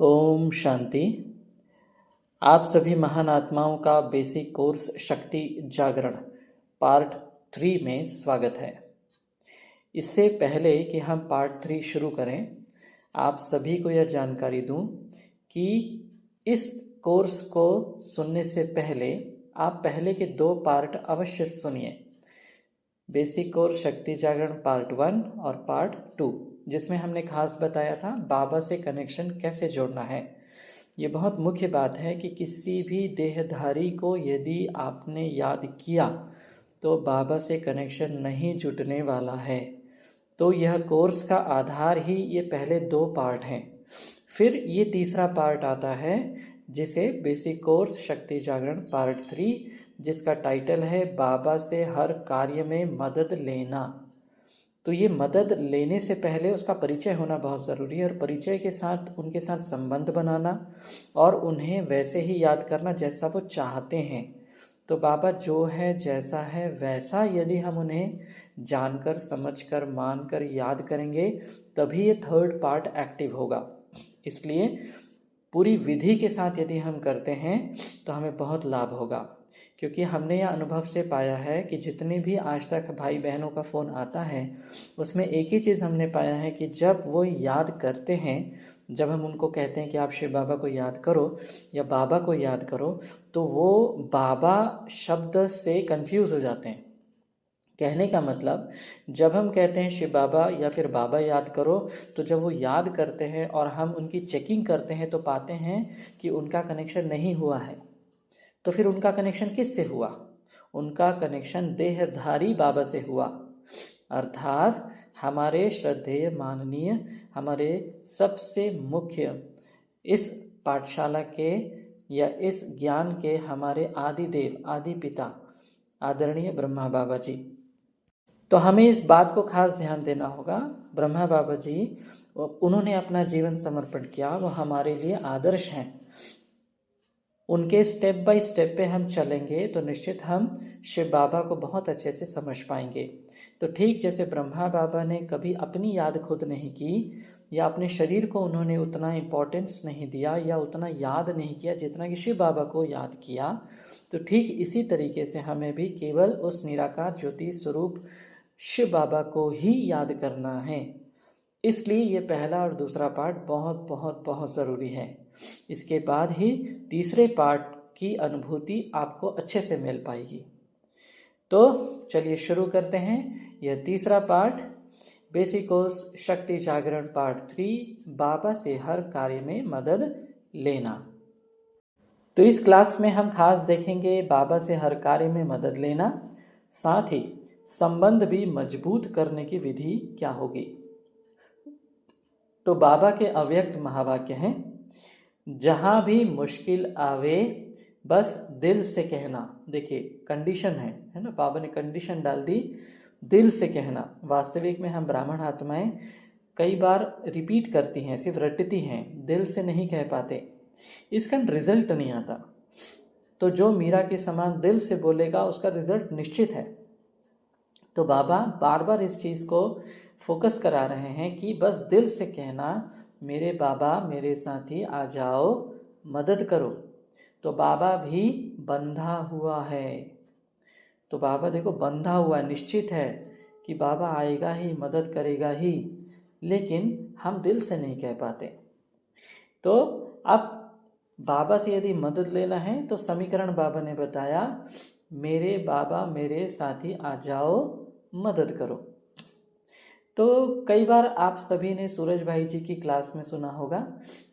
ओम शांति। आप सभी महान आत्माओं का बेसिक कोर्स शक्ति जागरण पार्ट 3 में स्वागत है। इससे पहले कि हम पार्ट 3 शुरू करें, आप सभी को यह जानकारी दूं कि इस कोर्स को सुनने से पहले आप पहले के 2 पार्ट अवश्य सुनिए। बेसिक कोर्स शक्ति जागरण पार्ट 1 और पार्ट 2, जिसमें हमने खास बताया था बाबा से कनेक्शन कैसे जोड़ना है। ये बहुत मुख्य बात है कि किसी भी देहधारी को यदि आपने याद किया तो बाबा से कनेक्शन नहीं जुटने वाला है। तो यह कोर्स का आधार ही ये पहले 2 पार्ट हैं। फिर ये तीसरा पार्ट आता है जिसे बेसिक कोर्स शक्ति जागरण पार्ट 3, जिसका टाइटल है बाबा से हर कार्य में मदद लेना। तो ये मदद लेने से पहले उसका परिचय होना बहुत ज़रूरी है, और परिचय के साथ उनके साथ संबंध बनाना और उन्हें वैसे ही याद करना जैसा वो चाहते हैं। तो बाबा जो है, जैसा है वैसा यदि हम उन्हें जानकर, समझकर, मानकर याद करेंगे तभी ये 3rd पार्ट एक्टिव होगा। इसलिए पूरी विधि के साथ यदि हम करते हैं तो हमें बहुत लाभ होगा, क्योंकि हमने यह अनुभव से पाया है कि जितने भी आज तक भाई बहनों का फ़ोन आता है उसमें एक ही चीज़ हमने पाया है कि जब वो याद करते हैं, जब हम उनको कहते हैं कि आप शिव बाबा को याद करो या बाबा को याद करो, तो वो बाबा शब्द से कंफ्यूज हो जाते हैं। कहने का मतलब, जब हम कहते हैं शिव बाबा या फिर बाबा याद करो, तो जब वो याद करते हैं और हम उनकी चेकिंग करते हैं तो पाते हैं कि उनका कनेक्शन नहीं हुआ है। तो फिर उनका कनेक्शन किससे हुआ? उनका कनेक्शन देहधारी बाबा से हुआ, अर्थात हमारे श्रद्धेय, माननीय, हमारे सबसे मुख्य इस पाठशाला के या इस ज्ञान के हमारे आदि देव, आदि पिता आदरणीय ब्रह्मा बाबा जी। तो हमें इस बात को खास ध्यान देना होगा। ब्रह्मा बाबा जी, उन्होंने अपना जीवन समर्पण किया, वो हमारे लिए आदर्श हैं। उनके स्टेप बाय स्टेप पे हम चलेंगे तो निश्चित हम शिव बाबा को बहुत अच्छे से समझ पाएंगे। तो ठीक जैसे ब्रह्मा बाबा ने कभी अपनी याद खुद नहीं की, या अपने शरीर को उन्होंने उतना इम्पोर्टेंस नहीं दिया या उतना याद नहीं किया जितना कि शिव बाबा को याद किया, तो ठीक इसी तरीके से हमें भी केवल उस निराकार ज्योति स्वरूप शिव बाबा को ही याद करना है। इसलिए ये पहला और दूसरा पार्ट बहुत बहुत बहुत ज़रूरी है। इसके बाद ही तीसरे पार्ट की अनुभूति आपको अच्छे से मिल पाएगी। तो चलिए शुरू करते हैं। यह तीसरा पार्ट, बेसिक कोर्स शक्ति जागरण पार्ट 3, बाबा से हर कार्य में मदद लेना। तो इस क्लास में हम खास देखेंगे बाबा से हर कार्य में मदद लेना, साथ ही संबंध भी मजबूत करने की विधि क्या होगी। तो बाबा के अव्यक्त महावाक्य हैं, जहां भी मुश्किल आवे बस दिल से कहना। देखिए कंडीशन है ना, बाबा ने कंडीशन डाल दी, दिल से कहना। वास्तविक में हम ब्राह्मण आत्माएं कई बार रिपीट करती हैं, सिर्फ रटती हैं, दिल से नहीं कह पाते, इसका रिजल्ट नहीं आता। तो जो मीरा के समान दिल से बोलेगा उसका रिजल्ट निश्चित है। तो बाबा बार बार इस चीज़ को फोकस करा रहे हैं कि बस दिल से कहना, मेरे बाबा, मेरे साथी आ जाओ, मदद करो। तो बाबा भी बंधा हुआ है। तो बाबा देखो बंधा हुआ है, निश्चित है कि बाबा आएगा ही, मदद करेगा ही, लेकिन हम दिल से नहीं कह पाते। तो अब बाबा से यदि मदद लेना है तो समीकरण बाबा ने बताया, मेरे बाबा, मेरे साथी आ जाओ, मदद करो। तो कई बार आप सभी ने सूरज भाई जी की क्लास में सुना होगा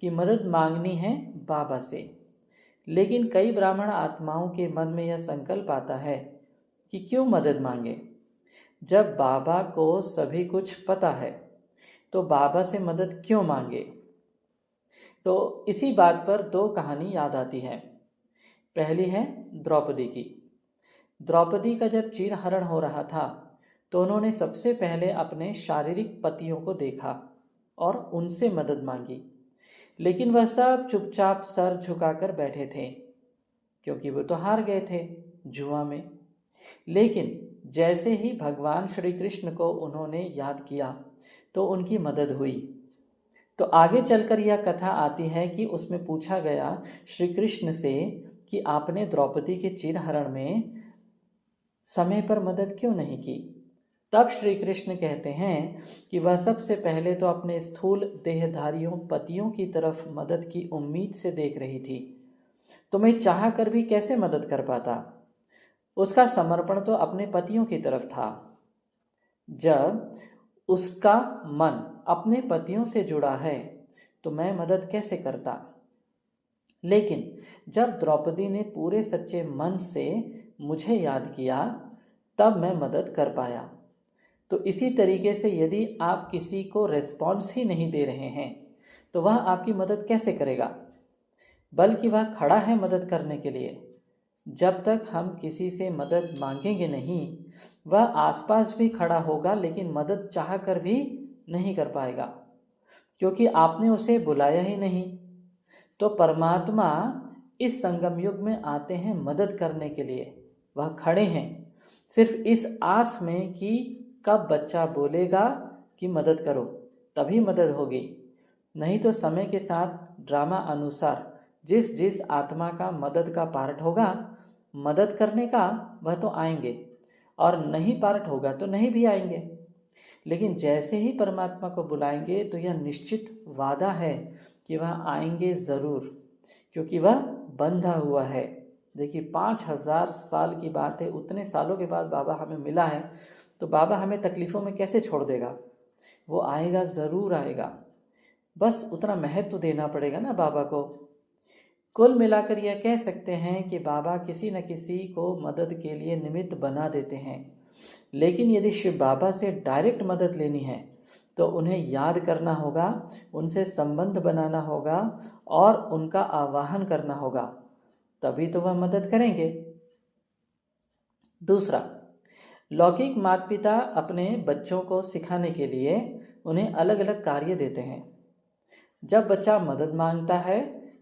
कि मदद मांगनी है बाबा से, लेकिन कई ब्राह्मण आत्माओं के मन में यह संकल्प आता है कि क्यों मदद मांगे, जब बाबा को सभी कुछ पता है तो बाबा से मदद क्यों मांगे। तो इसी बात पर 2 कहानी याद आती है। पहली है द्रौपदी की। द्रौपदी का जब चीरहरण हो रहा था तो उन्होंने सबसे पहले अपने शारीरिक पतियों को देखा और उनसे मदद मांगी, लेकिन वह सब चुपचाप सर झुकाकर बैठे थे, क्योंकि वो तो हार गए थे जुआ में। लेकिन जैसे ही भगवान श्री कृष्ण को उन्होंने याद किया तो उनकी मदद हुई। तो आगे चलकर यह कथा आती है कि उसमें पूछा गया श्री कृष्ण से कि आपने द्रौपदी के चिरहरण में समय पर मदद क्यों नहीं की। तब श्री कृष्ण कहते हैं कि वह सबसे पहले तो अपने स्थूल देहधारियों पतियों की तरफ मदद की उम्मीद से देख रही थी, तो मैं चाह कर भी कैसे मदद कर पाता। उसका समर्पण तो अपने पतियों की तरफ था। जब उसका मन अपने पतियों से जुड़ा है तो मैं मदद कैसे करता। लेकिन जब द्रौपदी ने पूरे सच्चे मन से मुझे याद किया तब मैं मदद कर पाया। तो इसी तरीके से यदि आप किसी को रिस्पॉन्स ही नहीं दे रहे हैं तो वह आपकी मदद कैसे करेगा, बल्कि वह खड़ा है मदद करने के लिए। जब तक हम किसी से मदद मांगेंगे नहीं, वह आसपास भी खड़ा होगा लेकिन मदद चाह कर भी नहीं कर पाएगा, क्योंकि आपने उसे बुलाया ही नहीं। तो परमात्मा इस संगम युग में आते हैं मदद करने के लिए। वह खड़े हैं सिर्फ इस आस में कि कब बच्चा बोलेगा कि मदद करो, तभी मदद होगी। नहीं तो समय के साथ ड्रामा अनुसार जिस जिस आत्मा का मदद का पार्ट होगा मदद करने का, वह तो आएंगे, और नहीं पार्ट होगा तो नहीं भी आएंगे। लेकिन जैसे ही परमात्मा को बुलाएंगे तो यह निश्चित वादा है कि वह आएंगे ज़रूर, क्योंकि वह बंधा हुआ है। देखिए 5000 साल की बात है, उतने सालों के बाद बाबा हमें मिला है, तो बाबा हमें तकलीफ़ों में कैसे छोड़ देगा। वो आएगा, ज़रूर आएगा, बस उतना महत्व देना पड़ेगा ना बाबा को। कुल मिलाकर यह कह सकते हैं कि बाबा किसी न किसी को मदद के लिए निमित्त बना देते हैं। लेकिन यदि शिव बाबा से डायरेक्ट मदद लेनी है तो उन्हें याद करना होगा, उनसे संबंध बनाना होगा और उनका आवाहन करना होगा, तभी तो वह मदद करेंगे। दूसरा, लौकिक माता पिता अपने बच्चों को सिखाने के लिए उन्हें अलग अलग कार्य देते हैं। जब बच्चा मदद मांगता है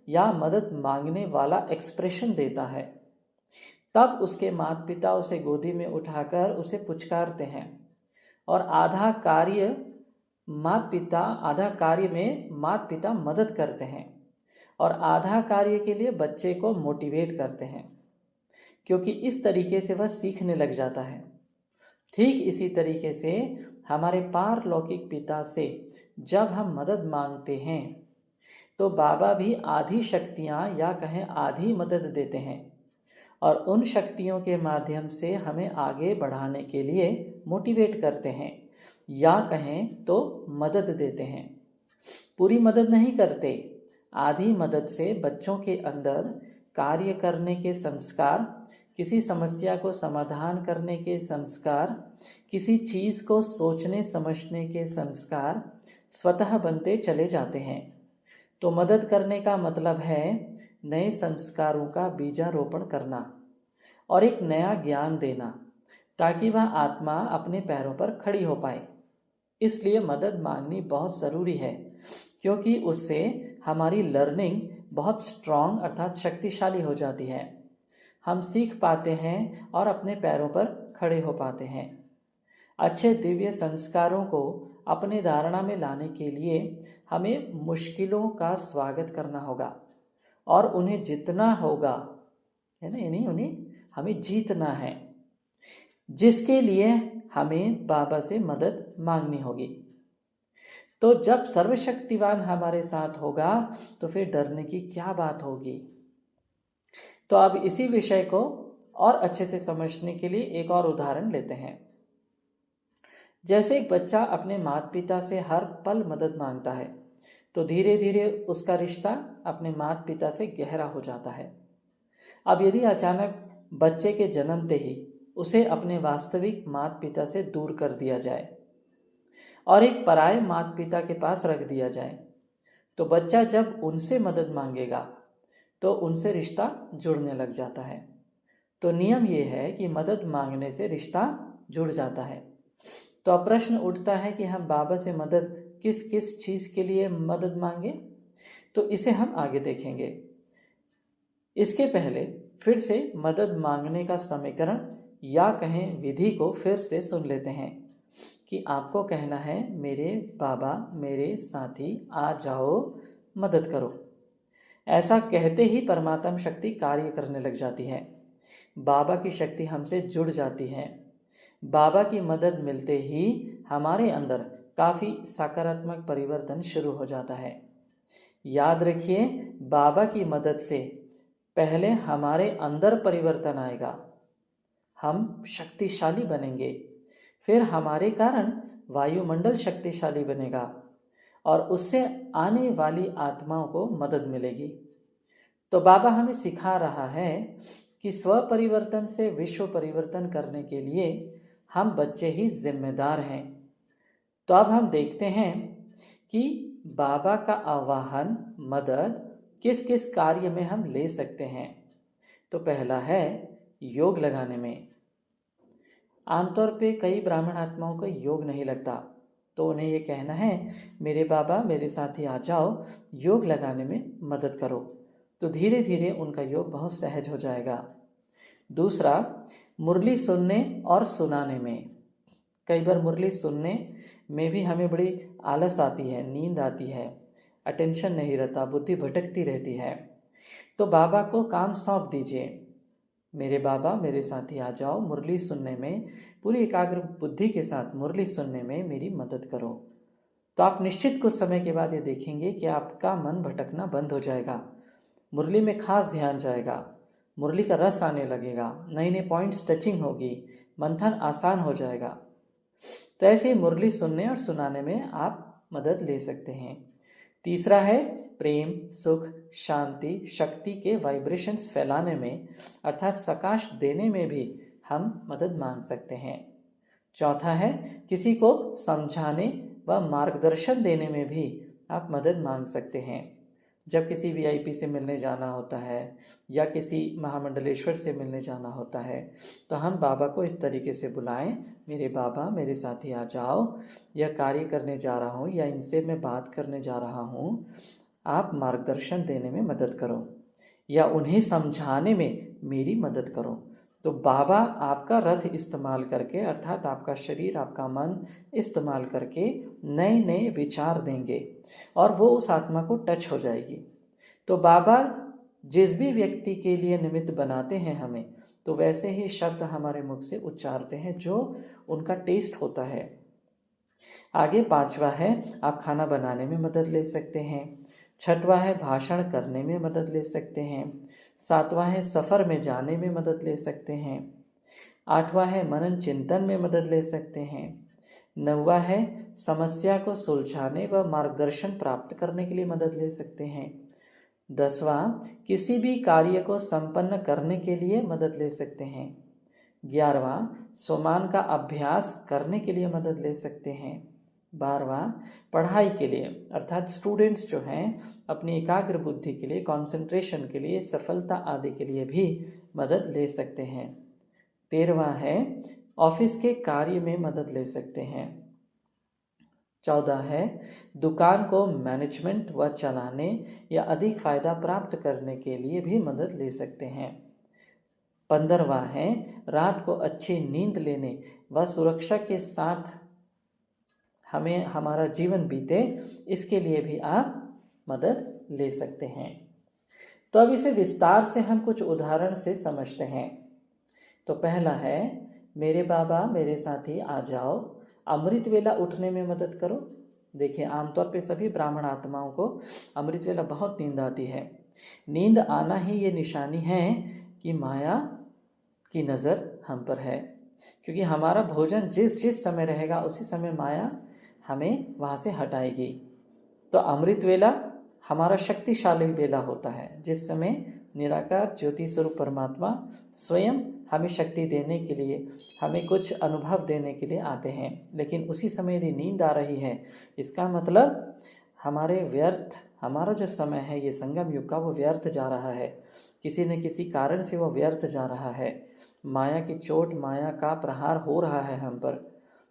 या मदद मांगने वाला एक्सप्रेशन देता है, तब उसके माता पिता उसे गोदी में उठाकर उसे पुचकारते हैं, और आधा कार्य में माता पिता मदद करते हैं और आधा कार्य के लिए बच्चे को मोटिवेट करते हैं, क्योंकि इस तरीके से वह सीखने लग जाता है। ठीक इसी तरीके से हमारे पारलौकिक पिता से जब हम मदद मांगते हैं तो बाबा भी आधी शक्तियाँ या कहें आधी मदद देते हैं, और उन शक्तियों के माध्यम से हमें आगे बढ़ाने के लिए मोटिवेट करते हैं, या कहें तो मदद देते हैं। पूरी मदद नहीं करते, आधी मदद से बच्चों के अंदर कार्य करने के संस्कार, किसी समस्या को समाधान करने के संस्कार, किसी चीज़ को सोचने समझने के संस्कार स्वतः बनते चले जाते हैं। तो मदद करने का मतलब है नए संस्कारों का बीजारोपण करना और एक नया ज्ञान देना, ताकि वह आत्मा अपने पैरों पर खड़ी हो पाए। इसलिए मदद मांगनी बहुत ज़रूरी है, क्योंकि उससे हमारी लर्निंग बहुत स्ट्रॉन्ग अर्थात शक्तिशाली हो जाती है। हम सीख पाते हैं और अपने पैरों पर खड़े हो पाते हैं। अच्छे दिव्य संस्कारों को अपने धारणा में लाने के लिए हमें मुश्किलों का स्वागत करना होगा और उन्हें जितना होगा, है ना, यानी उन्हें हमें जीतना है, जिसके लिए हमें बाबा से मदद मांगनी होगी। तो जब सर्वशक्तिवान हमारे साथ होगा तो फिर डरने की क्या बात होगी। तो अब इसी विषय को और अच्छे से समझने के लिए एक और उदाहरण लेते हैं। जैसे एक बच्चा अपने माता पिता से हर पल मदद मांगता है, तो धीरे धीरे उसका रिश्ता अपने माता पिता से गहरा हो जाता है। अब यदि अचानक बच्चे के जन्मते ही उसे अपने वास्तविक माता पिता से दूर कर दिया जाए और एक पराये माता पिता के पास रख दिया जाए, तो बच्चा जब उनसे मदद मांगेगा तो उनसे रिश्ता जुड़ने लग जाता है। तो नियम ये है कि मदद मांगने से रिश्ता जुड़ जाता है। तो अब प्रश्न उठता है कि हम बाबा से मदद किस किस चीज़ के लिए मदद मांगे, तो इसे हम आगे देखेंगे। इसके पहले फिर से मदद मांगने का समीकरण या कहें विधि को फिर से सुन लेते हैं कि आपको कहना है मेरे बाबा मेरे साथी आ जाओ मदद करो। ऐसा कहते ही परमात्म शक्ति कार्य करने लग जाती है। बाबा की शक्ति हमसे जुड़ जाती है। बाबा की मदद मिलते ही हमारे अंदर काफ़ी सकारात्मक परिवर्तन शुरू हो जाता है। याद रखिए, बाबा की मदद से पहले हमारे अंदर परिवर्तन आएगा, हम शक्तिशाली बनेंगे, फिर हमारे कारण वायुमंडल शक्तिशाली बनेगा और उससे आने वाली आत्माओं को मदद मिलेगी। तो बाबा हमें सिखा रहा है कि स्व परिवर्तन से विश्व परिवर्तन करने के लिए हम बच्चे ही जिम्मेदार हैं। तो अब हम देखते हैं कि बाबा का आवाहन मदद किस किस कार्य में हम ले सकते हैं। तो पहला है योग लगाने में। आमतौर पे कई ब्राह्मण आत्माओं को योग नहीं लगता, तो उन्हें ये कहना है मेरे बाबा मेरे साथ ही आ जाओ, योग लगाने में मदद करो। तो धीरे धीरे उनका योग बहुत सहज हो जाएगा। दूसरा, मुरली सुनने और सुनाने में। कई बार मुरली सुनने में भी हमें बड़ी आलस आती है, नींद आती है, अटेंशन नहीं रहता, बुद्धि भटकती रहती है। तो बाबा को काम सौंप दीजिए, मेरे बाबा मेरे साथ ही आ जाओ, मुरली सुनने में पूरी एकाग्र बुद्धि के साथ मुरली सुनने में मेरी मदद करो। तो आप निश्चित कुछ समय के बाद ये देखेंगे कि आपका मन भटकना बंद हो जाएगा, मुरली में खास ध्यान जाएगा, मुरली का रस आने लगेगा, नए नए पॉइंट्स टचिंग होगी, मंथन आसान हो जाएगा। तो ऐसे ही मुरली सुनने और सुनाने में आप मदद ले सकते हैं। तीसरा है प्रेम सुख शांति शक्ति के वाइब्रेशंस फैलाने में, अर्थात सकाश देने में भी हम मदद मांग सकते हैं। चौथा है किसी को समझाने व मार्गदर्शन देने में भी आप मदद मांग सकते हैं। जब किसी वीआईपी से मिलने जाना होता है या किसी महामंडलेश्वर से मिलने जाना होता है, तो हम बाबा को इस तरीके से बुलाएं, मेरे बाबा मेरे साथ ही आ जाओ, यह कार्य करने जा रहा हूँ या इनसे मैं बात करने जा रहा हूँ, आप मार्गदर्शन देने में मदद करो या उन्हें समझाने में मेरी मदद करो। तो बाबा आपका रथ इस्तेमाल करके, अर्थात आपका शरीर आपका मन इस्तेमाल करके नए नए विचार देंगे और वो उस आत्मा को टच हो जाएगी। तो बाबा जिस भी व्यक्ति के लिए निमित्त बनाते हैं हमें, तो वैसे ही शब्द हमारे मुख से उच्चारते हैं जो उनका टेस्ट होता है। आगे पांचवा है आप खाना बनाने में मदद ले सकते हैं। छठवा है भाषण करने में मदद ले सकते हैं। सातवां है सफ़र में जाने में मदद ले सकते हैं। आठवां है मनन चिंतन में मदद ले सकते हैं। नौवां है समस्या को सुलझाने व मार्गदर्शन प्राप्त करने के लिए मदद ले सकते हैं। 10वां किसी भी कार्य को संपन्न करने के लिए मदद ले सकते हैं। 11वां स्वमान का अभ्यास करने के लिए मदद ले सकते हैं। 12वां पढ़ाई के लिए, अर्थात स्टूडेंट्स जो हैं अपनी एकाग्र बुद्धि के लिए, कंसंट्रेशन के लिए, सफलता आदि के लिए भी मदद ले सकते हैं। 13वां है ऑफिस के कार्य में मदद ले सकते हैं। 14 है दुकान को मैनेजमेंट व चलाने या अधिक फ़ायदा प्राप्त करने के लिए भी मदद ले सकते हैं। 15वां है रात को अच्छी नींद लेने व सुरक्षा के साथ हमें हमारा जीवन बीते, इसके लिए भी आप मदद ले सकते हैं। तो अब इसे विस्तार से हम कुछ उदाहरण से समझते हैं। तो पहला है मेरे बाबा मेरे साथी आ जाओ, अमृत वेला उठने में मदद करो। देखिए आमतौर पे सभी ब्राह्मण आत्माओं को अमृत वेला बहुत नींद आती है। नींद आना ही ये निशानी है कि माया की नज़र हम पर है, क्योंकि हमारा भोजन जिस जिस समय रहेगा उसी समय माया हमें वहाँ से हटाएगी। तो अमृत वेला हमारा शक्तिशाली वेला होता है, जिस समय निराकार ज्योति स्वरूप परमात्मा स्वयं हमें शक्ति देने के लिए, हमें कुछ अनुभव देने के लिए आते हैं। लेकिन उसी समय यदि नींद आ रही है, इसका मतलब हमारे व्यर्थ, हमारा जो समय है ये संगम युग का, वो व्यर्थ जा रहा है, किसी न किसी कारण से वो व्यर्थ जा रहा है। माया की चोट, माया का प्रहार हो रहा है हम पर।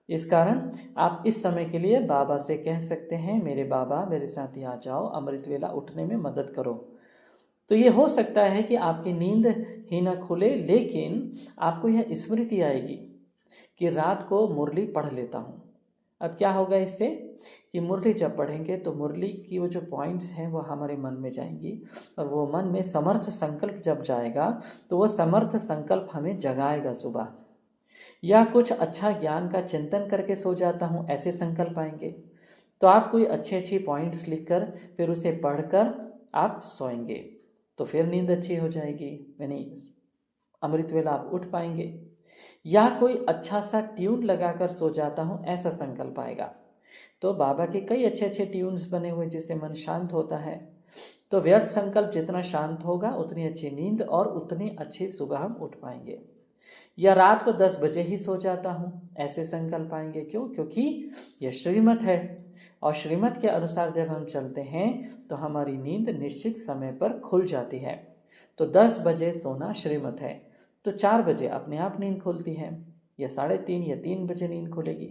इस कारण आप इस समय के लिए बाबा से कह सकते हैं मेरे बाबा मेरे साथ ही आ जाओ, अमृत वेला उठने में मदद करो। तो ये हो सकता है कि आपकी नींद ही न खुले, लेकिन आपको यह स्मृति आएगी कि रात को मुरली पढ़ लेता हूँ, अब क्या होगा इससे कि मुरली जब पढ़ेंगे तो मुरली की वो जो पॉइंट्स हैं वो हमारे मन में जाएंगी, और वो मन में समर्थ संकल्प जब जाएगा तो वो समर्थ संकल्प हमें जगाएगा सुबह। या कुछ अच्छा ज्ञान का चिंतन करके सो जाता हूँ, ऐसे संकल्प आएंगे। तो आप कोई अच्छे पॉइंट्स लिखकर फिर उसे पढ़कर आप सोएंगे तो फिर नींद अच्छी हो जाएगी, यानी अमृत वेला आप उठ पाएंगे। या कोई अच्छा सा ट्यून लगाकर सो जाता हूँ, ऐसा संकल्प आएगा। तो बाबा के कई अच्छे ट्यून्स बने हुए जिससे मन शांत होता है। तो व्यर्थ संकल्प जितना शांत होगा उतनी अच्छी नींद और उतनी अच्छी सुबह हम उठ पाएंगे। या रात को 10 बजे ही सो जाता हूँ, ऐसे संकल्प आएंगे। क्यों? क्योंकि यह श्रीमत है, और श्रीमत के अनुसार जब हम चलते हैं तो हमारी नींद निश्चित समय पर खुल जाती है। तो 10 बजे सोना श्रीमत है, तो 4 बजे अपने आप नींद खुलती है, या 3:30 या 3 बजे नींद खुलेगी,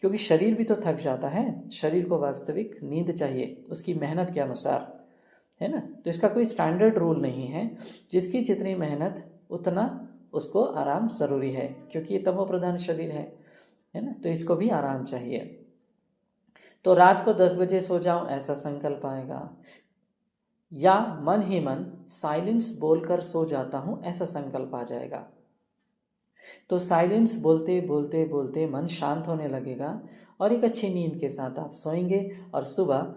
क्योंकि शरीर भी तो थक जाता है। शरीर को वास्तविक नींद चाहिए उसकी मेहनत के अनुसार, है ना। तो इसका कोई स्टैंडर्ड रूल नहीं है, जिसकी जितनी मेहनत उतना उसको आराम ज़रूरी है, क्योंकि ये तमो प्रधान शरीर है ना, तो इसको भी आराम चाहिए। तो रात को 10 बजे सो जाऊं, ऐसा संकल्प आएगा। या मन ही मन साइलेंस बोलकर सो जाता हूं, ऐसा संकल्प आ जाएगा। तो साइलेंस बोलते बोलते बोलते मन शांत होने लगेगा, और एक अच्छी नींद के साथ आप सोएंगे और सुबह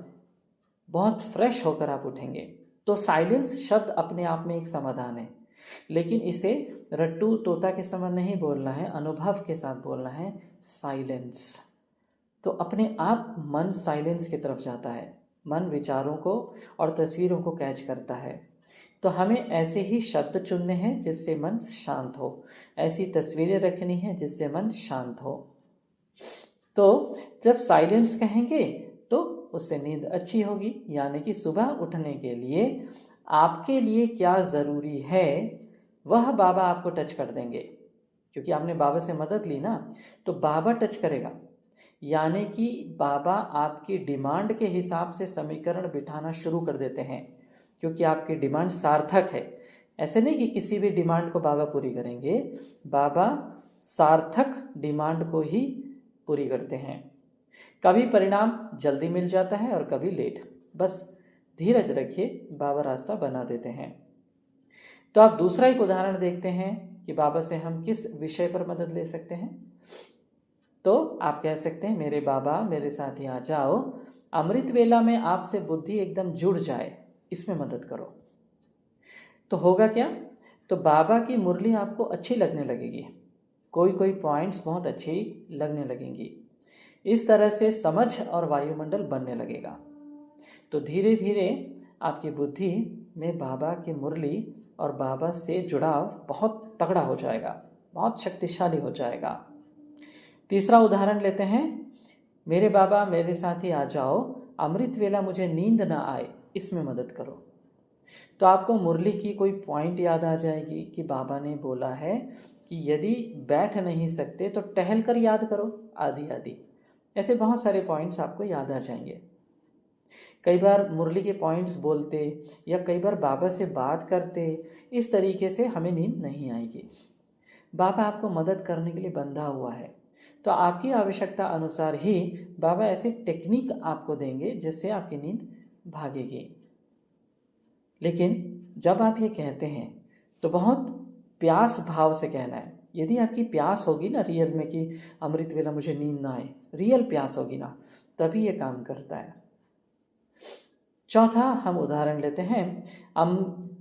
बहुत फ्रेश होकर आप उठेंगे। तो साइलेंस शब्द अपने आप में एक समाधान है, लेकिन इसे रट्टू तोता के समय नहीं बोलना है, अनुभव के साथ बोलना है, साइलेंस। तो अपने आप मन साइलेंस की तरफ जाता है, मन विचारों को और तस्वीरों को कैच करता है। तो हमें ऐसे ही शब्द चुनने हैं जिससे मन शांत हो, ऐसी तस्वीरें रखनी है जिससे मन शांत हो। तो जब साइलेंस कहेंगे तो उससे नींद अच्छी होगी, यानी कि सुबह उठने के लिए आपके लिए क्या ज़रूरी है वह बाबा आपको टच कर देंगे, क्योंकि आपने बाबा से मदद ली ना, तो बाबा टच करेगा। यानी कि बाबा आपकी डिमांड के हिसाब से समीकरण बिठाना शुरू कर देते हैं, क्योंकि आपकी डिमांड सार्थक है। ऐसे नहीं कि किसी भी डिमांड को बाबा पूरी करेंगे, बाबा सार्थक डिमांड को ही पूरी करते हैं। कभी परिणाम जल्दी मिल जाता है और कभी लेट, बस धीरज रखिए, बाबा रास्ता बना देते हैं। तो आप दूसरा एक उदाहरण देखते हैं कि बाबा से हम किस विषय पर मदद ले सकते हैं। तो आप कह सकते हैं, मेरे बाबा मेरे साथ ही आ जाओ, अमृत वेला में आपसे बुद्धि एकदम जुड़ जाए, इसमें मदद करो। तो होगा क्या? तो बाबा की मुरली आपको अच्छी लगने लगेगी, कोई पॉइंट्स बहुत अच्छी लगने लगेंगी। इस तरह से समझ और वायुमंडल बनने लगेगा। तो धीरे धीरे आपकी बुद्धि में बाबा की मुरली और बाबा से जुड़ाव बहुत तगड़ा हो जाएगा, बहुत शक्तिशाली हो जाएगा। तीसरा उदाहरण लेते हैं, मेरे बाबा मेरे साथ ही आ जाओ, अमृत वेला मुझे नींद ना आए, इसमें मदद करो। तो आपको मुरली की कोई पॉइंट याद आ जाएगी कि बाबा ने बोला है कि यदि बैठ नहीं सकते तो टहल कर याद करो, आदि आदि। ऐसे बहुत सारे पॉइंट्स आपको याद आ जाएंगे। कई बार मुरली के पॉइंट्स बोलते या कई बार बाबा से बात करते, इस तरीके से हमें नींद नहीं आएगी। बाबा आपको मदद करने के लिए बंधा हुआ है, तो आपकी आवश्यकता अनुसार ही बाबा ऐसे टेक्निक आपको देंगे जिससे आपकी नींद भागेगी। लेकिन जब आप ये कहते हैं तो बहुत प्यास भाव से कहना है। यदि आपकी प्यास होगी ना रियल में कि अमृत वेला मुझे नींद ना आए, रियल प्यास होगी ना, तभी ये काम करता है। चौथा हम उदाहरण लेते हैं,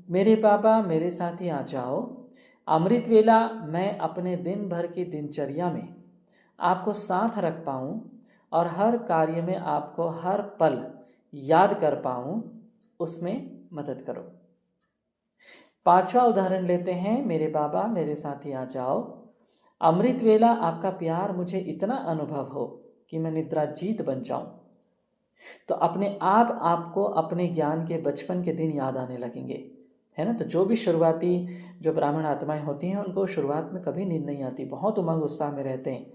मेरे बाबा मेरे साथ ही आ जाओ, अमृत वेला मैं अपने दिन भर की दिनचर्या में आपको साथ रख पाऊँ और हर कार्य में आपको हर पल याद कर पाऊँ, उसमें मदद करो। पांचवा उदाहरण लेते हैं, मेरे बाबा मेरे साथ ही आ जाओ, अमृत वेला आपका प्यार मुझे इतना अनुभव हो कि मैं निद्रा जीत बन जाऊं। तो अपने आप आपको अपने ज्ञान के बचपन के दिन याद आने लगेंगे, है ना। तो जो भी शुरुआती जो ब्राह्मण आत्माएं होती हैं उनको शुरुआत में कभी नींद नहीं आती, बहुत उमंग उत्साह में रहते हैं।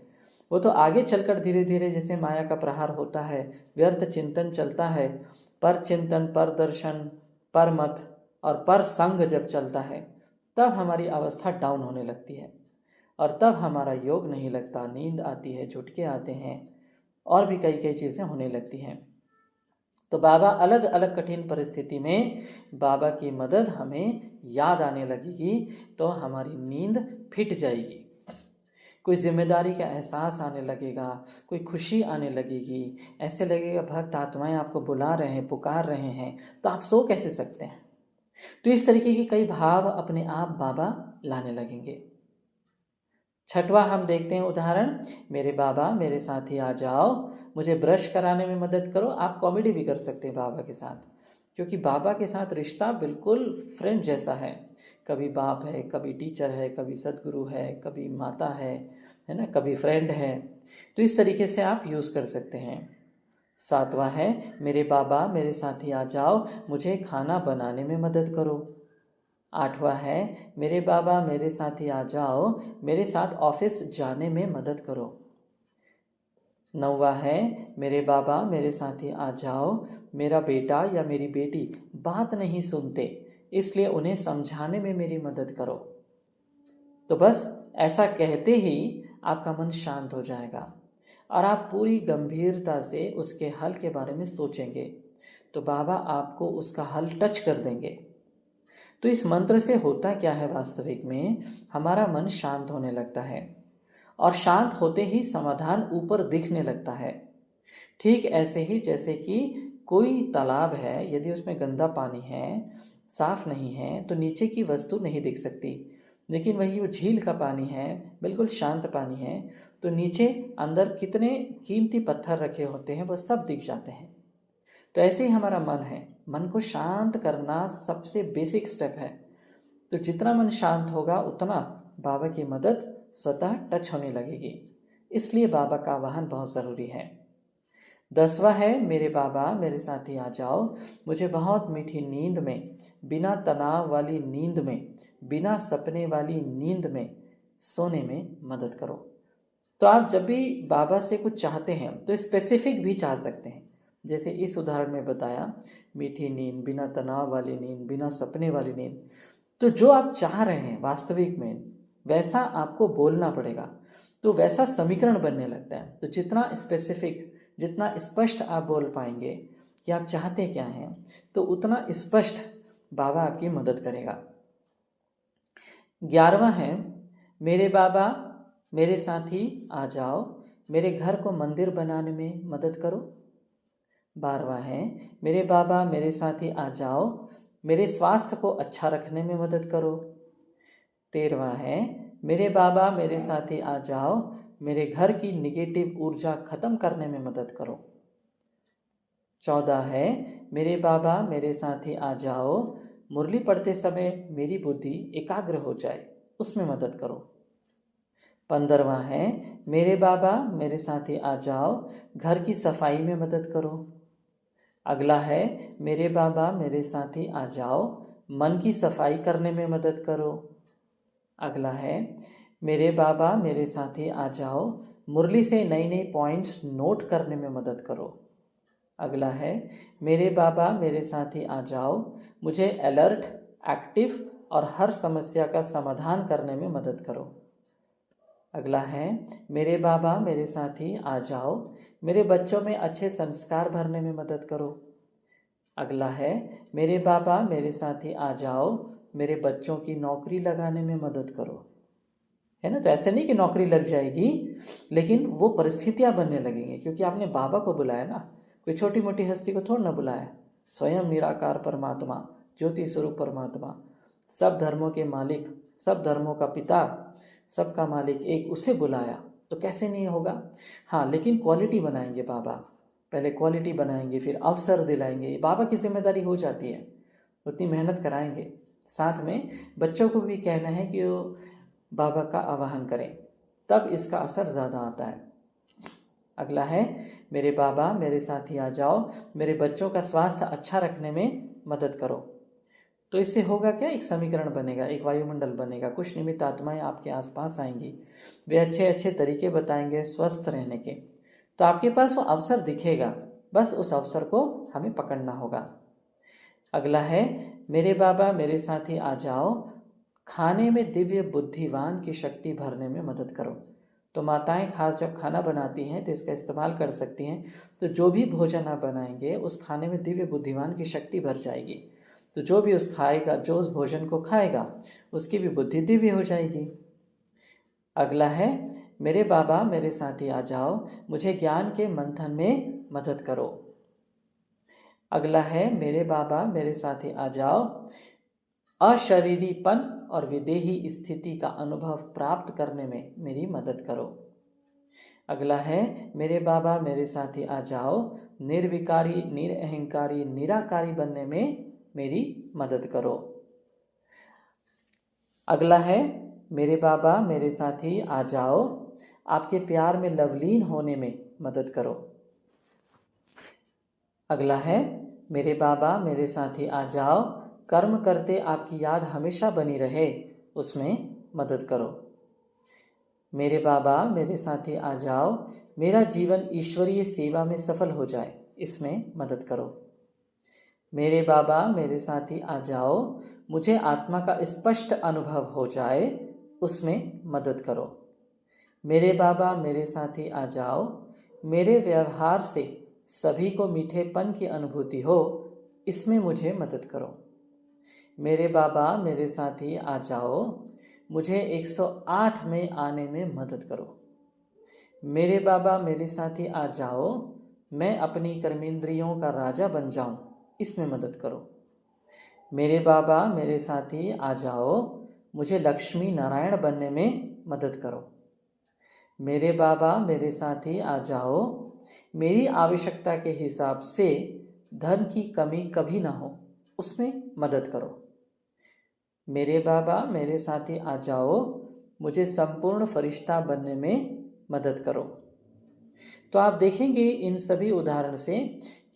वो तो आगे चलकर धीरे धीरे जैसे माया का प्रहार होता है, व्यर्थ चिंतन चलता है, पर चिंतन, पर दर्शन, पर मत और पर संग जब चलता है, तब हमारी अवस्था डाउन होने लगती है और तब हमारा योग नहीं लगता, नींद आती है, झुटके आते हैं, और भी कई कई चीज़ें होने लगती हैं। तो बाबा अलग अलग कठिन परिस्थिति में बाबा की मदद हमें याद आने लगेगी तो हमारी नींद फिट जाएगी, कोई जिम्मेदारी का एहसास आने लगेगा, कोई खुशी आने लगेगी, ऐसे लगेगा भक्त आत्माएं आपको बुला रहे हैं, पुकार रहे हैं, तो आप सो कैसे सकते हैं। तो इस तरीके के कई भाव अपने आप बाबा लाने लगेंगे। छठवां हम देखते हैं उदाहरण, मेरे बाबा मेरे साथ ही आ जाओ, मुझे ब्रश कराने में मदद करो। आप कॉमेडी भी कर सकते हैं बाबा के साथ, क्योंकि बाबा के साथ रिश्ता बिल्कुल फ्रेंड जैसा है। कभी बाप है, कभी टीचर है, कभी सदगुरु है, कभी माता है ना, कभी फ्रेंड है। तो इस तरीके से आप यूज़ कर सकते हैं। सातवां है, मेरे बाबा मेरे साथ ही आ जाओ, मुझे खाना बनाने में मदद करो। आठवां है, मेरे बाबा मेरे साथ ही आ जाओ, मेरे साथ ऑफिस जाने में मदद करो। नौवां है, मेरे बाबा मेरे साथ ही आ जाओ, मेरा बेटा या मेरी बेटी बात नहीं सुनते, इसलिए उन्हें समझाने में मेरी मदद करो। तो बस ऐसा कहते ही आपका मन शांत हो जाएगा और आप पूरी गंभीरता से उसके हल के बारे में सोचेंगे, तो बाबा आपको उसका हल टच कर देंगे। तो इस मंत्र से होता क्या है, वास्तविक में हमारा मन शांत होने लगता है और शांत होते ही समाधान ऊपर दिखने लगता है। ठीक ऐसे ही जैसे कि कोई तालाब है, यदि उसमें गंदा पानी है, साफ नहीं है, तो नीचे की वस्तु नहीं दिख सकती। लेकिन वही वो झील का पानी है, बिल्कुल शांत पानी है, तो नीचे अंदर कितने कीमती पत्थर रखे होते हैं वो सब दिख जाते हैं। तो ऐसे ही हमारा मन है, मन को शांत करना सबसे बेसिक स्टेप है। तो जितना मन शांत होगा उतना बाबा की मदद स्वतः टच होने लगेगी। इसलिए बाबा का आवाहन बहुत ज़रूरी है। 10वां है, मेरे बाबा मेरे साथ ही आ जाओ, मुझे बहुत मीठी नींद में, बिना तनाव वाली नींद में, बिना सपने वाली नींद में सोने में मदद करो। तो आप जब भी बाबा से कुछ चाहते हैं तो स्पेसिफिक भी चाह सकते हैं। जैसे इस उदाहरण में बताया, मीठी नींद, बिना तनाव वाली नींद, बिना सपने वाली नींद। तो जो आप चाह रहे हैं वास्तविक में वैसा आपको बोलना पड़ेगा, तो वैसा समीकरण बनने लगता है। तो जितना स्पेसिफिक, जितना स्पष्ट आप बोल पाएंगे कि आप चाहते क्या हैं, तो उतना स्पष्ट बाबा आपकी मदद करेगा। 11वां है, मेरे बाबा मेरे साथ ही आ जाओ, मेरे घर को मंदिर बनाने में मदद करो। 12वां है, मेरे बाबा मेरे साथ ही आ जाओ, मेरे स्वास्थ्य को अच्छा रखने में मदद करो। 13वां है, मेरे बाबा मेरे साथ ही आ जाओ, मेरे घर की निगेटिव ऊर्जा खत्म करने में मदद करो। 14 है, मेरे बाबा मेरे साथ ही आ जाओ, मुरली पढ़ते समय मेरी बुद्धि एकाग्र हो जाए, उसमें मदद करो। 15वां है, मेरे बाबा मेरे साथ ही आ जाओ, घर की सफाई में मदद करो। अगला है, मेरे बाबा मेरे साथ ही आ जाओ, मन की सफाई करने में मदद करो। अगला है, मेरे बाबा मेरे साथ ही आ जाओ, मुरली से नई नई पॉइंट्स नोट करने में मदद करो। अगला है, मेरे बाबा मेरे साथ ही आ जाओ, मुझे अलर्ट, एक्टिव और हर समस्या का समाधान करने में मदद करो। अगला है, मेरे बाबा मेरे साथ ही आ जाओ, मेरे बच्चों में अच्छे संस्कार भरने में मदद करो। अगला है, मेरे बाबा मेरे साथ ही आ जाओ, मेरे बच्चों की नौकरी लगाने में मदद करो। है ना, तो ऐसे नहीं कि नौकरी लग जाएगी, लेकिन वो परिस्थितियां बनने लगेंगी, क्योंकि आपने बाबा को बुलाया ना, कोई छोटी मोटी हस्ती को थोड़ा ना बुलाया। स्वयं निराकार परमात्मा, ज्योति स्वरूप परमात्मा, सब धर्मों के मालिक, सब धर्मों का पिता, सबका मालिक एक, उसे बुलाया, तो कैसे नहीं होगा। हाँ, लेकिन क्वालिटी बनाएंगे बाबा, पहले क्वालिटी बनाएंगे, फिर अवसर दिलाएंगे। बाबा की जिम्मेदारी हो जाती है, उतनी मेहनत कराएंगे। साथ में बच्चों को भी कहना है कि वो बाबा का आवाहन करें, तब इसका असर ज़्यादा आता है। अगला है, मेरे बाबा मेरे साथ ही आ जाओ, मेरे बच्चों का स्वास्थ्य अच्छा रखने में मदद करो। तो इससे होगा क्या, एक समीकरण बनेगा, एक वायुमंडल बनेगा, कुछ निमित्त आत्माएं आपके आसपास आएंगी, वे अच्छे अच्छे तरीके बताएंगे स्वस्थ रहने के, तो आपके पास वो अवसर दिखेगा, बस उस अवसर को हमें पकड़ना होगा। अगला है, मेरे बाबा मेरे साथ ही आ जाओ, खाने में दिव्य बुद्धिवान की शक्ति भरने में मदद करो। तो माताएं खास जब खाना बनाती हैं तो इसका इस्तेमाल कर सकती हैं। तो जो भी भोजन आप बनाएंगे उस खाने में दिव्य बुद्धिमान की शक्ति भर जाएगी। तो जो भी जो उस भोजन को खाएगा उसकी भी बुद्धि दिव्य हो जाएगी। अगला है, मेरे बाबा मेरे साथी आ जाओ, मुझे ज्ञान के मंथन में मदद करो। अगला है, मेरे बाबा मेरे साथी आ जाओ, अशरीरीपन और विदेही स्थिति का अनुभव प्राप्त करने में मेरी मदद करो। अगला है, मेरे बाबा मेरे साथी आ जाओ, निर्विकारी निरअहंकारी निराकारी बनने में मेरी मदद करो। अगला है, मेरे बाबा मेरे साथी आ जाओ, आपके प्यार में लवलीन होने में मदद करो। अगला है, मेरे बाबा मेरे साथी आ जाओ, कर्म करते आपकी याद हमेशा बनी रहे उसमें मदद करो। मेरे बाबा मेरे साथी आ जाओ, मेरा जीवन ईश्वरीय सेवा में सफल हो जाए इसमें मदद करो। मेरे बाबा मेरे साथी आ जाओ, मुझे आत्मा का स्पष्ट अनुभव हो जाए उसमें मदद करो। मेरे बाबा मेरे साथी आ जाओ, मेरे व्यवहार से सभी को मीठेपन की अनुभूति हो इसमें मुझे मदद करो। मेरे बाबा मेरे साथी आ जाओ, मुझे 108 में आने में मदद करो। मेरे बाबा मेरे साथी आ जाओ, मैं अपनी कर्मेंद्रियों का राजा बन जाऊं इसमें मदद करो। मेरे बाबा मेरे साथी आ जाओ, मुझे लक्ष्मी नारायण बनने में मदद करो। मेरे बाबा मेरे साथी आ जाओ, मेरी आवश्यकता के हिसाब से धन की कमी कभी ना हो उसमें मदद करो। मेरे बाबा मेरे साथी आ जाओ, मुझे संपूर्ण फरिश्ता बनने में मदद करो। तो आप देखेंगे इन सभी उदाहरण से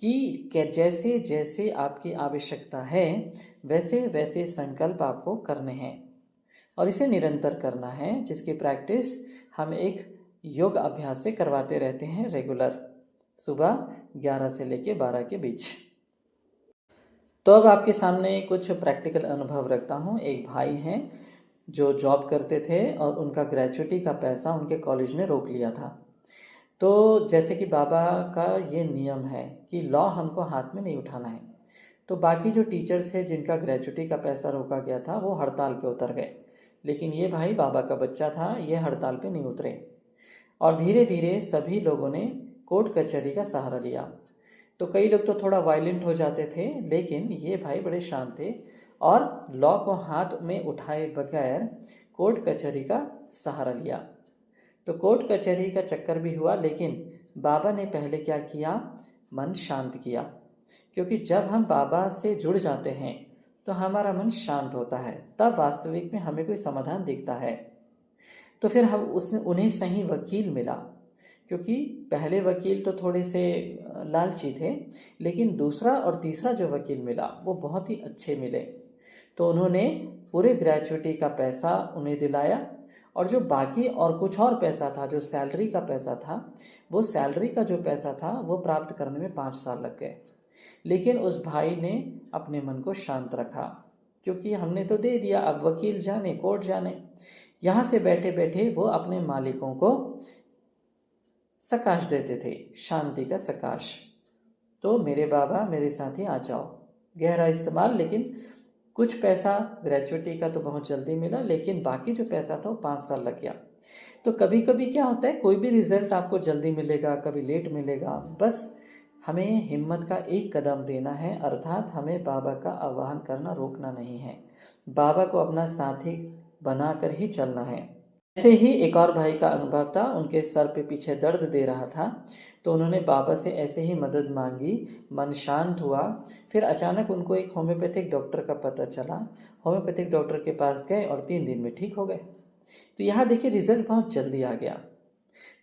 कि जैसे जैसे आपकी आवश्यकता है वैसे वैसे संकल्प आपको करने हैं और इसे निरंतर करना है, जिसकी प्रैक्टिस हम एक योग अभ्यास से करवाते रहते हैं रेगुलर, सुबह 11 से लेकर 12 के बीच। तो अब आपके सामने कुछ प्रैक्टिकल अनुभव रखता हूँ। एक भाई हैं जो जॉब करते थे और उनका ग्रेजुएटी का पैसा उनके कॉलेज ने रोक लिया था। तो जैसे कि बाबा का ये नियम है कि लॉ हमको हाथ में नहीं उठाना है, तो बाकी जो टीचर्स हैं जिनका ग्रेजुएटी का पैसा रोका गया था वो हड़ताल पे उतर गए, लेकिन ये भाई बाबा का बच्चा था, ये हड़ताल पे नहीं उतरे और धीरे धीरे सभी लोगों ने कोर्ट कचहरी का सहारा लिया। तो कई लोग तो थोड़ा वायलेंट हो जाते थे, लेकिन ये भाई बड़े शांत थे और लॉ को हाथ में उठाए बगैर कोर्ट कचहरी का सहारा लिया। तो कोर्ट कचहरी का चक्कर भी हुआ, लेकिन बाबा ने पहले क्या किया, मन शांत किया, क्योंकि जब हम बाबा से जुड़ जाते हैं तो हमारा मन शांत होता है, तब वास्तविक में हमें कोई समाधान दिखता है। तो फिर उन्हें सही वकील मिला, क्योंकि पहले वकील तो थोड़े से लालची थे, लेकिन दूसरा और तीसरा जो वकील मिला वो बहुत ही अच्छे मिले। तो उन्होंने पूरे ग्रेजुएटी का पैसा उन्हें दिलाया और जो बाकी और कुछ और पैसा था, जो सैलरी का पैसा था, वो सैलरी का जो पैसा था वो प्राप्त करने में 5 साल लग गए। लेकिन उस भाई ने अपने मन को शांत रखा, क्योंकि हमने तो दे दिया, अब वकील जाने कोर्ट जाने। यहाँ से बैठे बैठे वो अपने मालिकों को सकाश देते थे, शांति का सकाश। तो मेरे बाबा मेरे साथी आ जाओ, गहरा इस्तेमाल, लेकिन कुछ पैसा ग्रेजुएटी का तो बहुत जल्दी मिला, लेकिन बाकी जो पैसा था वो 5 साल लग गया। तो कभी कभी क्या होता है, कोई भी रिजल्ट आपको जल्दी मिलेगा, कभी लेट मिलेगा, बस हमें हिम्मत का एक कदम देना है, अर्थात हमें बाबा का आह्वान करना रोकना नहीं है, बाबा को अपना साथी बनाकर ही चलना है। ऐसे ही एक और भाई का अनुभव था, उनके सर पे पीछे दर्द दे रहा था, तो उन्होंने बाबा से ऐसे ही मदद मांगी, मन शांत हुआ। फिर अचानक उनको एक होम्योपैथिक डॉक्टर का पता चला, होम्योपैथिक डॉक्टर के पास गए और 3 दिन में ठीक हो गए। तो यहाँ देखिए रिजल्ट बहुत जल्दी आ गया।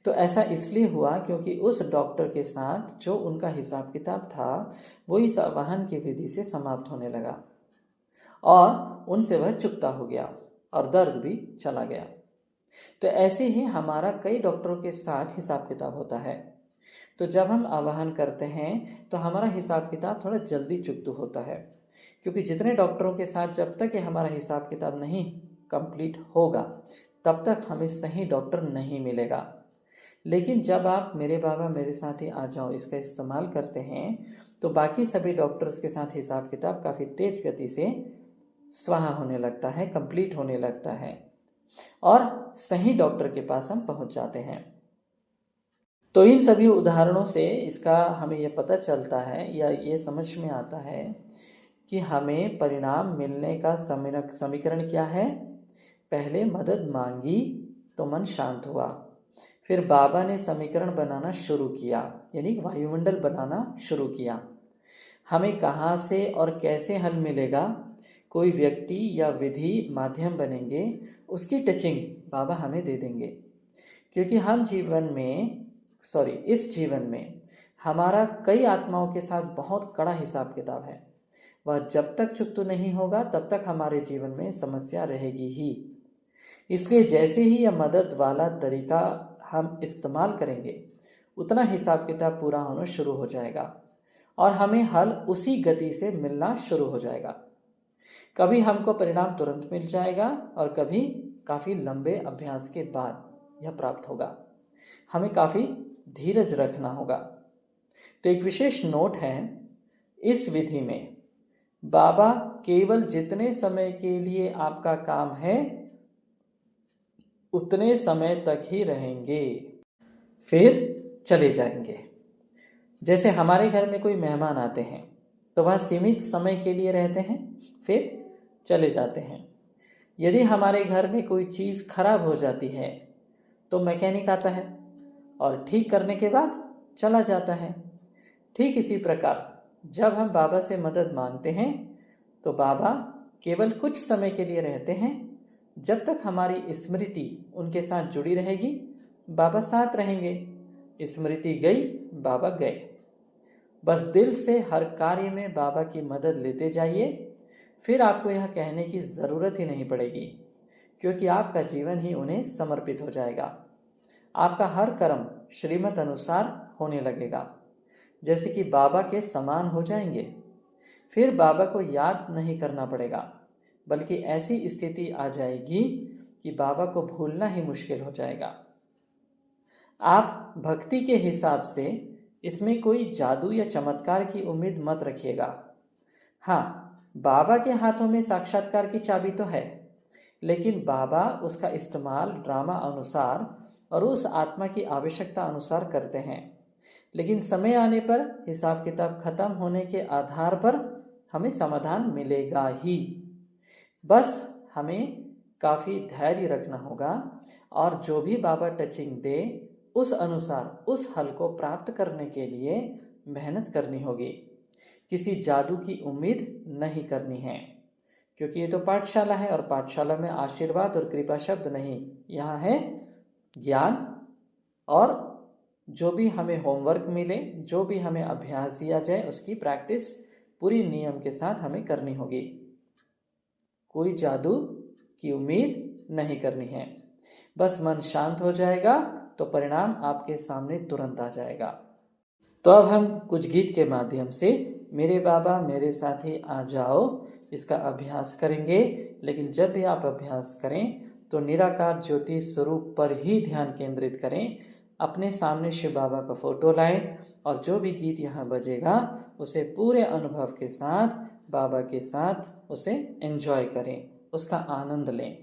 तो ऐसा इसलिए हुआ क्योंकि उस डॉक्टर के साथ जो उनका हिसाब किताब था वो इस आवाहन की विधि से समाप्त होने लगा और उनसे वह चुकता हो गया और दर्द भी चला गया। तो ऐसे ही हमारा कई डॉक्टरों के साथ हिसाब किताब होता है। तो जब हम आवाहन करते हैं तो हमारा हिसाब किताब थोड़ा जल्दी चुकता होता है, क्योंकि जितने डॉक्टरों के साथ जब तक ये हमारा हिसाब किताब नहीं कंप्लीट होगा तब तक हमें सही डॉक्टर नहीं मिलेगा। लेकिन जब आप मेरे बाबा मेरे साथ ही आ जाओ इसका इस्तेमाल करते हैं तो बाकी सभी डॉक्टर्स के साथ हिसाब किताब काफ़ी तेज गति से स्वाहा होने लगता है, कंप्लीट होने लगता है और सही डॉक्टर के पास हम पहुंच जाते हैं। तो इन सभी उदाहरणों से इसका हमें यह पता चलता है या ये समझ में आता है कि हमें परिणाम मिलने का समीकरण क्या है। पहले मदद मांगी तो मन शांत हुआ, फिर बाबा ने समीकरण बनाना शुरू किया यानी वायुमंडल बनाना शुरू किया। हमें कहाँ से और कैसे हल मिलेगा, कोई व्यक्ति या विधि माध्यम बनेंगे, उसकी टचिंग बाबा हमें दे देंगे। क्योंकि इस जीवन में हमारा कई आत्माओं के साथ बहुत कड़ा हिसाब किताब है। वह जब तक चुकता नहीं होगा तब तक हमारे जीवन में समस्या रहेगी ही। इसलिए जैसे ही यह मदद वाला तरीका हम इस्तेमाल करेंगे उतना हिसाब किताब पूरा होना शुरू हो जाएगा और हमें हल उसी गति से मिलना शुरू हो जाएगा। कभी हमको परिणाम तुरंत मिल जाएगा और कभी काफ़ी लंबे अभ्यास के बाद यह प्राप्त होगा। हमें काफ़ी धीरज रखना होगा। तो एक विशेष नोट है, इस विधि में बाबा केवल जितने समय के लिए आपका काम है उतने समय तक ही रहेंगे, फिर चले जाएंगे। जैसे हमारे घर में कोई मेहमान आते हैं तो वह सीमित समय के लिए रहते हैं, फिर चले जाते हैं। यदि हमारे घर में कोई चीज़ खराब हो जाती है तो मैकेनिक आता है और ठीक करने के बाद चला जाता है। ठीक इसी प्रकार जब हम बाबा से मदद मांगते हैं तो बाबा केवल कुछ समय के लिए रहते हैं। जब तक हमारी स्मृति उनके साथ जुड़ी रहेगी बाबा साथ रहेंगे। स्मृति गई बाबा गए। बस दिल से हर कार्य में बाबा की मदद लेते जाइए, फिर आपको यह कहने की ज़रूरत ही नहीं पड़ेगी क्योंकि आपका जीवन ही उन्हें समर्पित हो जाएगा। आपका हर कर्म श्रीमत अनुसार होने लगेगा, जैसे कि बाबा के समान हो जाएंगे। फिर बाबा को याद नहीं करना पड़ेगा, बल्कि ऐसी स्थिति आ जाएगी कि बाबा को भूलना ही मुश्किल हो जाएगा। आप भक्ति के हिसाब से इसमें कोई जादू या चमत्कार की उम्मीद मत रखिएगा। हाँ, बाबा के हाथों में साक्षात्कार की चाबी तो है, लेकिन बाबा उसका इस्तेमाल ड्रामा अनुसार और उस आत्मा की आवश्यकता अनुसार करते हैं। लेकिन समय आने पर हिसाब किताब खत्म होने के आधार पर हमें समाधान मिलेगा ही। बस हमें काफ़ी धैर्य रखना होगा और जो भी बाबा टचिंग दे उस अनुसार उस हल को प्राप्त करने के लिए मेहनत करनी होगी। किसी जादू की उम्मीद नहीं करनी है, क्योंकि ये तो पाठशाला है और पाठशाला में आशीर्वाद और कृपा शब्द नहीं, यहाँ है ज्ञान। और जो भी हमें होमवर्क मिले, जो भी हमें अभ्यास दिया जाए, उसकी प्रैक्टिस पूरी नियम के साथ हमें करनी होगी। कोई जादू की उम्मीद नहीं करनी है। बस मन शांत हो जाएगा तो परिणाम आपके सामने तुरंत आ जाएगा। तो अब हम कुछ गीत के माध्यम से मेरे बाबा मेरे साथ ही आ जाओ इसका अभ्यास करेंगे। लेकिन जब भी आप अभ्यास करें तो निराकार ज्योति स्वरूप पर ही ध्यान केंद्रित करें। अपने सामने शिव बाबा का फोटो लाएं और जो भी गीत यहाँ बजेगा उसे पूरे अनुभव के साथ बाबा के साथ उसे एंजॉय करें, उसका आनंद लें।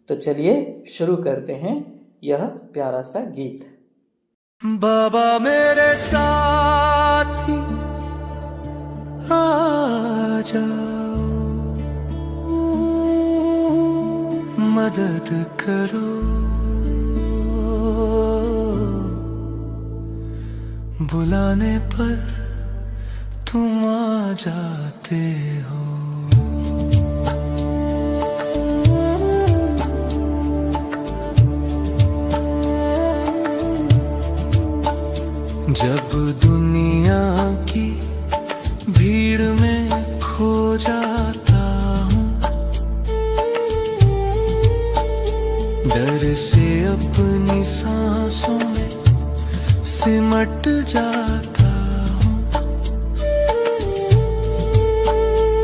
तो चलिए शुरू करते हैं यह प्यारा सा गीत। बाबा मेरे साथ ही आ जाओ, मदद करो, बुलाने पर तुम आ जाते हो। जब दुनिया की भीड़ में खो जाता हूँ, डर से अपनी सांसों में सिमट जाता हूँ।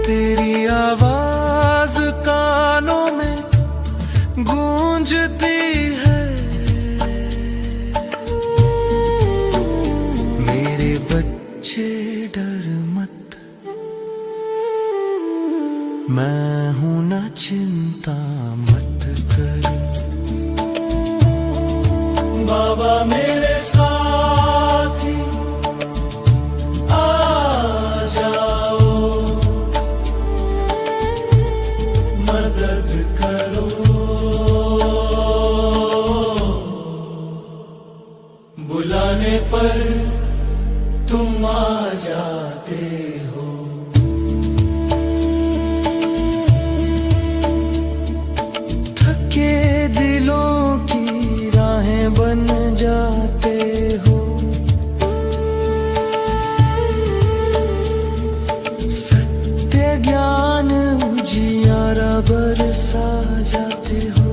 तेरी आवाज कानों में गूंजती मैं हूं ना, चिंता मत कर। बाबा मेरे साथी आ जाओ, मदद करो, बुलाने पर तुम आ जाते हो। थके दिलों की राहें बन जाते हो। सत्य ज्ञान उजियारा बरसा जाते हो।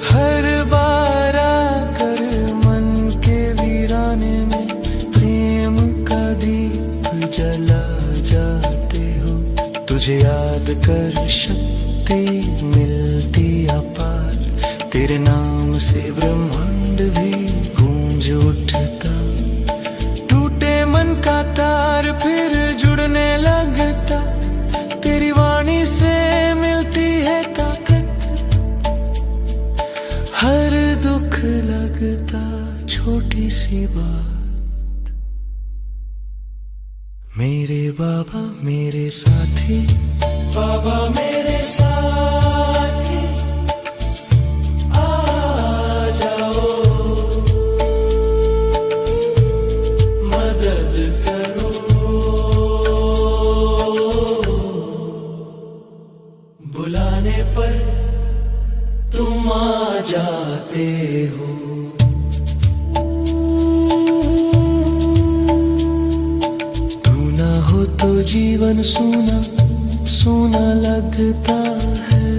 हर बार आकर मन के वीराने में प्रेम का दीप जला जाते हो। तुझे याद कर शक्ति मिलती अपार, तेरे नाम से ब्रह्मांड भी गूंज उठता। टूटे मन का तार फिर जुड़ने लगता, तेरी वाणी से मिलती है ताकत। हर दुख लगता छोटी सी बात। मेरे बाबा मेरे साथी, बाबा मेरे साथी आ जाओ, मदद करो, बुलाने पर तुम आ जाते हो। तू ना हो तो जीवन सूना सूना लगता है।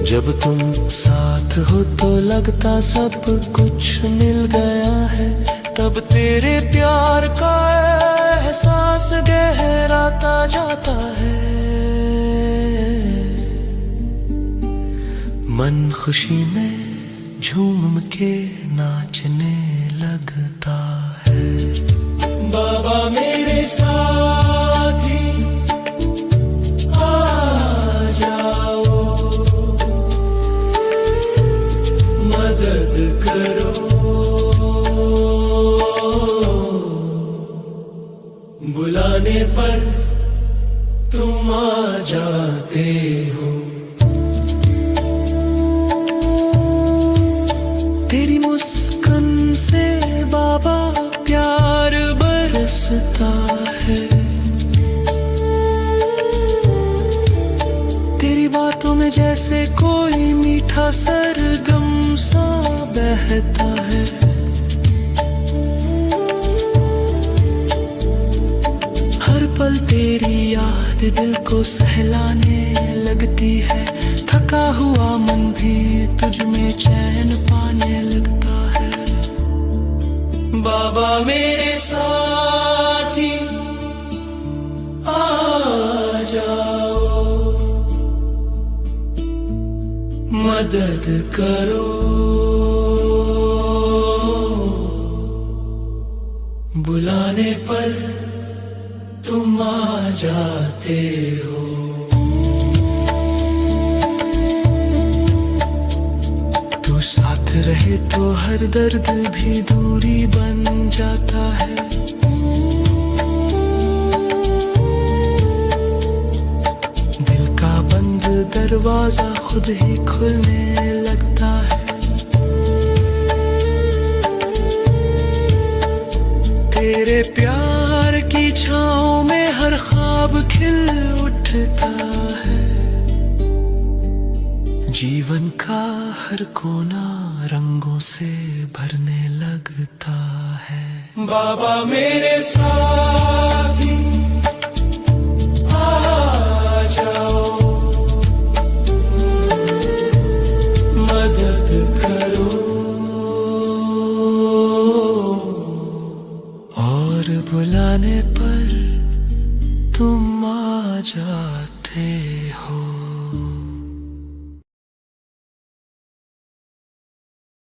जब तुम साथ हो तो लगता सब कुछ मिल गया है। तब तेरे प्यार का एहसास गहराता जाता है। मन खुशी में झूम के नाचने लगता है। बाबा मेरे साथी आ जाओ, मदद करो, बुलाने पर तुम आ जाते हो। तेरी मुस्कान से बाबा प्यार बरसता है। तेरी बातों में जैसे कोई मीठा सरगम सा बहता है। हर पल तेरी याद दिल को सहलाने लगती है। थका हुआ मन भी तुझ में चैन पाने लगता है। बाबा मेरे साथी आ जाओ, मदद करो, बुलाने पर तुम आ जाते हो। तू साथ रहे तो हर दर्द भी दूरी बन जाता है। दिल का बंद दरवाजा खुद ही खुलने लगता है। तेरे प्यार की छाँव में हर ख्वाब खिल उठता है। जीवन का हर कोना रंगों से भरने लगता है। बाबा मेरे साथी आ जाओ, मदद करो, और बुलाने